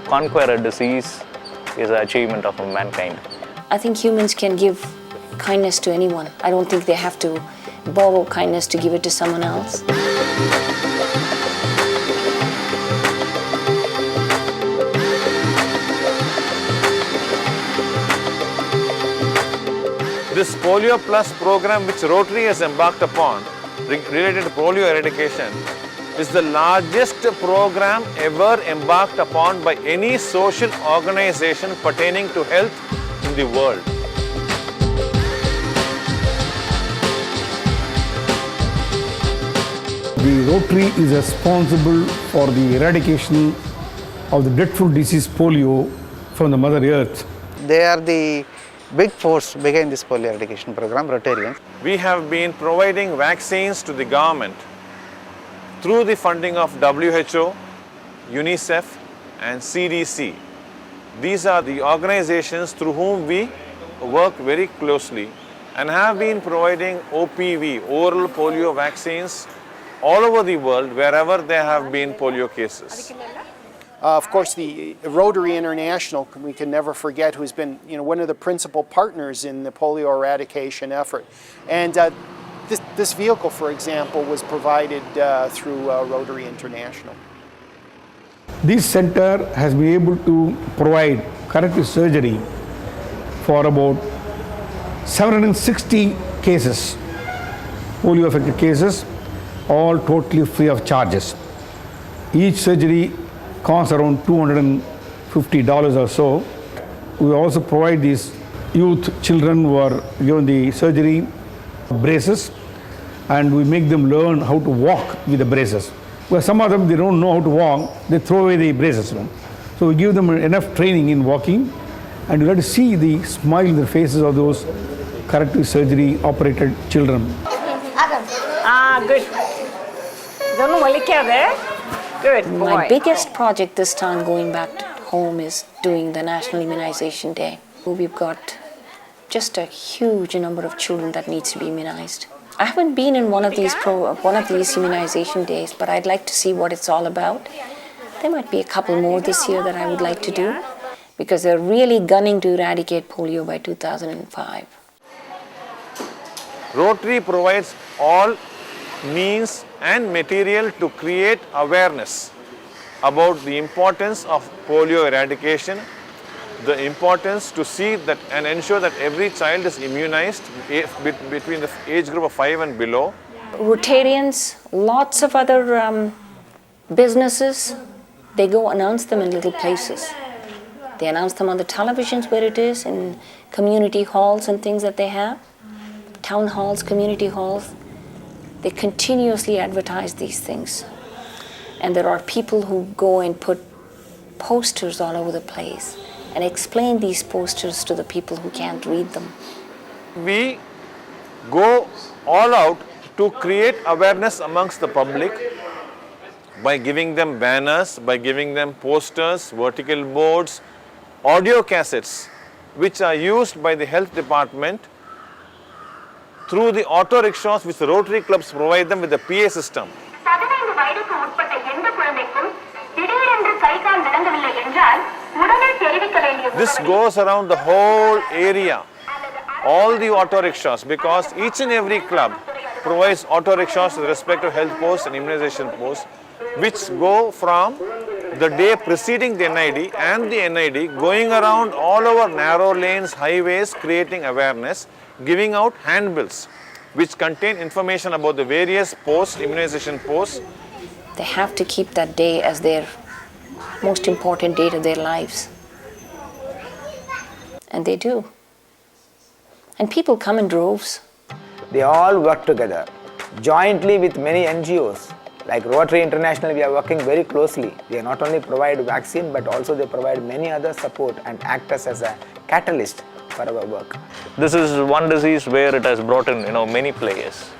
conquer a disease is an achievement of mankind. I think humans can give kindness to anyone. I don't think they have to borrow kindness to give it to someone else. This Polio Plus program which Rotary has embarked upon related to polio eradication is the largest program ever embarked upon by any social organization pertaining to health in the world. The Rotary is responsible for the eradication of the dreadful disease polio from the Mother Earth. They are the big force behind this polio eradication program, Rotarians. We have been providing vaccines to the government through the funding of WHO, UNICEF and CDC. These are the organizations through whom we work very closely and have been providing OPV, oral polio vaccines, all over the world wherever there have been polio cases. Of course, the Rotary International, we can never forget, who's been one of the principal partners in the polio eradication effort. And this vehicle, for example, was provided through Rotary International. This center has been able to provide corrective surgery for about 760 cases, polio affected cases, all totally free of charges. Each surgery costs around $250 or so. We also provide these youth children who are given the surgery braces, and we make them learn how to walk with the braces. Well, some of them, they don't know how to walk, they throw away the braces. So we give them enough training in walking, and you have to see the smile in the faces of those corrective surgery operated children. Good. Good boy. My biggest project this time going back home is doing the National Immunization Day. We've got just a huge number of children that needs to be immunized. I haven't been in one of these immunization days, but I'd like to see what it's all about. There might be a couple more this year that I would like to do, because they're really gunning to eradicate polio by 2005. Rotary provides all means and material to create awareness about the importance of polio eradication, the importance to see that and ensure that every child is immunized between the age group of 5 and below. Rotarians, lots of other businesses, they go announce them in little places. They announce them on the televisions where it is, in community halls and things that they have, town halls, community halls. They continuously advertise these things. And there are people who go and put posters all over the place and explain these posters to the people who can't read them. We go all out to create awareness amongst the public by giving them banners, by giving them posters, vertical boards, audio cassettes, which are used by the health department through the auto rickshaws which the Rotary clubs provide them with the PA system. This goes around the whole area, all the auto rickshaws, because each and every club provides auto rickshaws with respect to health posts and immunization posts, which go from the day preceding the NID and the NID, going around all over narrow lanes, highways, creating awareness, giving out handbills which contain information about the various posts, immunization posts. They have to keep that day as their most important date of their lives. And they do. And people come in droves. They all work together, jointly with many NGOs. Like Rotary International, we are working very closely. They not only provide vaccine, but also they provide many other support and act as a catalyst for our work. This is one disease where it has brought in, many players.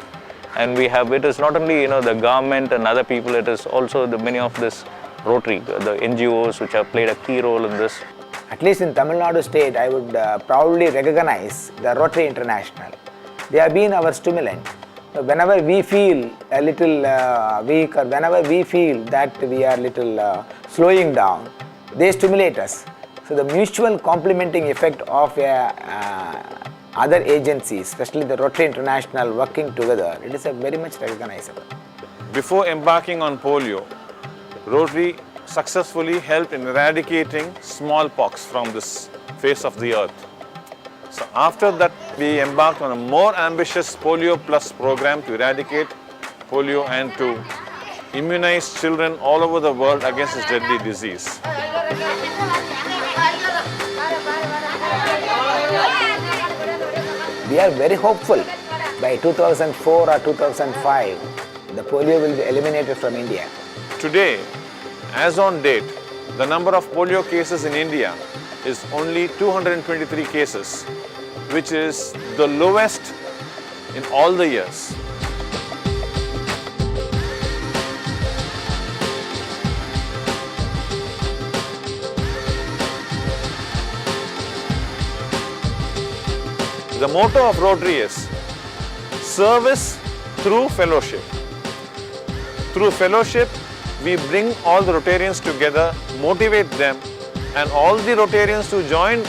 And it is not only, the government and other people, it is also many of this Rotary, the NGOs which have played a key role in this. At least in Tamil Nadu state, I would proudly recognize the Rotary International. They have been our stimulant. Whenever we feel a little weak, or whenever we feel that we are little slowing down, they stimulate us. So the mutual complementing effect of other agencies, especially the Rotary International working together, it is a very much recognizable. Before embarking on polio, Rotary successfully helped in eradicating smallpox from this face of the earth. So after that, we embarked on a more ambitious Polio Plus program to eradicate polio and to immunize children all over the world against this deadly disease. We are very hopeful by 2004 or 2005, the polio will be eliminated from India. Today, as on date, the number of polio cases in India is only 223 cases, which is the lowest in all the years. The motto of Rotary is service through fellowship. Through fellowship, we bring all the Rotarians together, motivate them, and all the Rotarians who join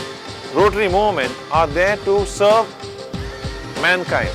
Rotary movement are there to serve mankind.